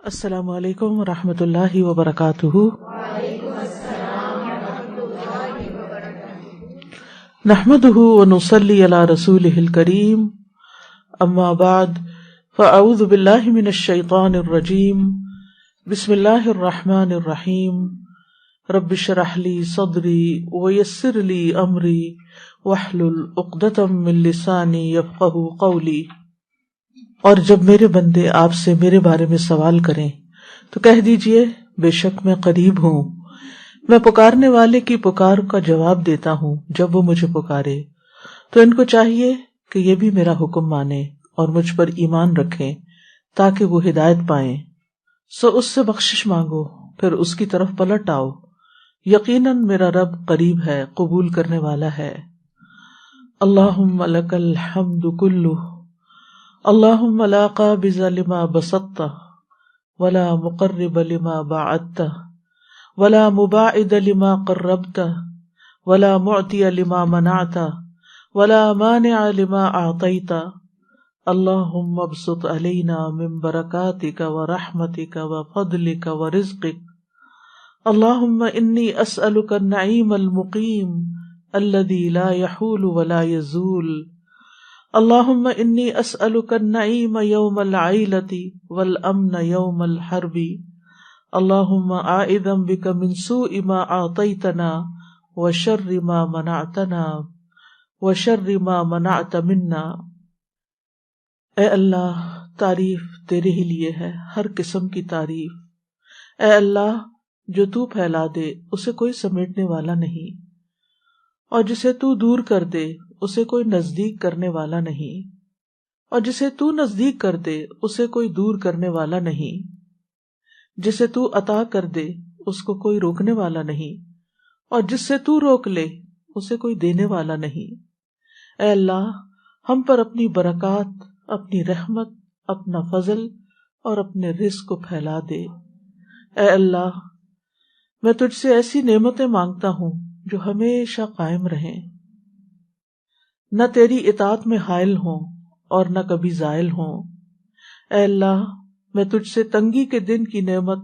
السلام علیکم ورحمۃ اللہ وبرکاتہ۔ وعلیکم السلام ورحمۃ اللہ وبرکاتہ۔ نحمده ونصلی علی رسولہ الکریم، اما بعد فاعوذ باللہ من الشیطان الرجیم، بسم اللہ الرحمن الرحیم۔ رب اشرح لی صدری ویسر لی امری واحلل عقدۃ من لسانی یفقہوا قولی۔ اور جب میرے بندے آپ سے میرے بارے میں سوال کریں تو کہہ دیجئے بے شک میں قریب ہوں، میں پکارنے والے کی پکار کا جواب دیتا ہوں جب وہ مجھے پکارے۔ تو ان کو چاہیے کہ یہ بھی میرا حکم مانیں اور مجھ پر ایمان رکھیں تاکہ وہ ہدایت پائیں۔ سو اس سے بخشش مانگو، پھر اس کی طرف پلٹ آؤ، یقیناً میرا رب قریب ہے، قبول کرنے والا ہے۔ اللہم لک الحمد کلہ، اللہم لا قابض لما بسطت ولا مقرب لما باعدت ولا مباعد لما قربت ولا معطی لما منعت ولا مانع لما اعطیت۔ اللہم ابسط علینا من برکاتک ورحمتک وفضلک ورزقک۔ اللہم انی اسألک النعیم المقیم الذی لا یحول ولا یزول۔ اللہم انی اسألک النعیم یوم العیلۃ والامن یوم الحرب۔ اللہم اعوذ بک من سوء ما اعطیتنا وشر ما منعتنا وشر ما منعت منا۔ اے اللہ، تعریف تیرے ہی لیے ہے، ہر قسم کی تعریف۔ اے اللہ، جو تو پھیلا دے اسے کوئی سمیٹنے والا نہیں، اور جسے تو دور کر دے اسے کوئی نزدیک کرنے والا نہیں، اور جسے تو نزدیک کر دے اسے کوئی دور کرنے والا نہیں، جسے تو عطا کر دے اس کو کوئی روکنے والا نہیں، اور جس سے تو روک لے اسے کوئی دینے والا نہیں۔ اے اللہ، ہم پر اپنی برکات، اپنی رحمت، اپنا فضل اور اپنے رزق کو پھیلا دے۔ اے اللہ، میں تجھ سے ایسی نعمتیں مانگتا ہوں جو ہمیشہ قائم رہیں، نہ تیری اطاعت میں حائل ہوں اور نہ کبھی زائل ہوں۔ اے اللہ، میں تجھ سے تنگی کے دن کی نعمت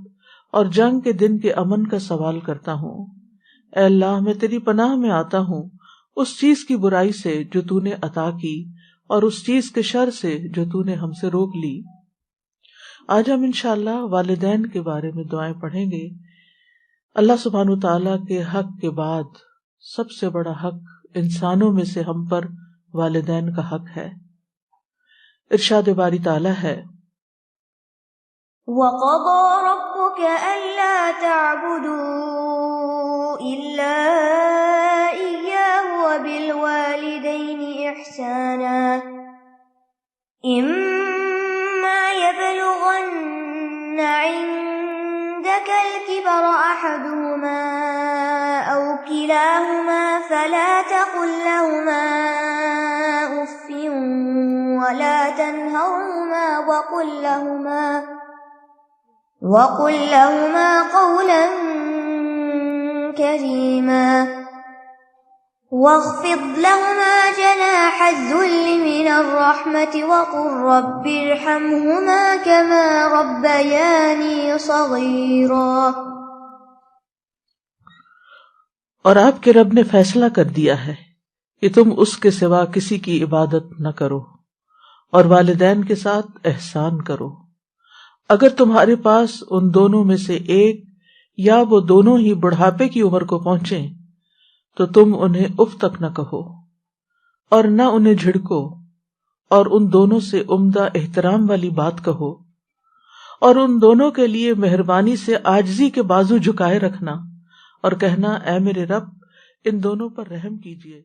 اور جنگ کے دن کے امن کا سوال کرتا ہوں۔ اے اللہ، میں تیری پناہ میں آتا ہوں اس چیز کی برائی سے جو تو نے عطا کی اور اس چیز کے شر سے جو تو نے ہم سے روک لی۔ آج ہم انشاءاللہ والدین کے بارے میں دعائیں پڑھیں گے۔ اللہ سبحانہ وتعالیٰ کے حق کے بعد سب سے بڑا حق انسانوں میں سے ہم پر والدین کا حق ہے۔ ارشاد باری تعالیٰ ہے، وَقَضَى رَبُّكَ أَلَّا تَعْبُدُوا إِلَّا إِيَّاهُ وَبِالْوَالِدَيْنِ إِحْسَانًا إِمَّا يَبْلُغَنَّ عِندَكَ الْكِبَرَ أَحَدُهُمَا أَوْ كِلَاهُمَا فَلَا تَقُل لَّهُمَا أُفٍّ وَلَا تَنْهَرْهُمَا وَقُل لَّهُمَا قَوْلًا كَرِيمًا وَاخْفِضْ لَهُمَا جَنَاحَ الذُّلِّ مِنَ الرَّحْمَةِ وَقُل رَّبِّ ارْحَمْهُمَا كَمَا رَبَّيَانِي صَغِيرًا۔ اور آپ کے رب نے فیصلہ کر دیا ہے کہ تم اس کے سوا کسی کی عبادت نہ کرو اور والدین کے ساتھ احسان کرو۔ اگر تمہارے پاس ان دونوں میں سے ایک یا وہ دونوں ہی بڑھاپے کی عمر کو پہنچیں تو تم انہیں اف تک نہ کہو اور نہ انہیں جھڑکو، اور ان دونوں سے عمدہ احترام والی بات کہو، اور ان دونوں کے لیے مہربانی سے عاجزی کے بازو جھکائے رکھنا اور کہنا، اے میرے رب، ان دونوں پر رحم کیجیے۔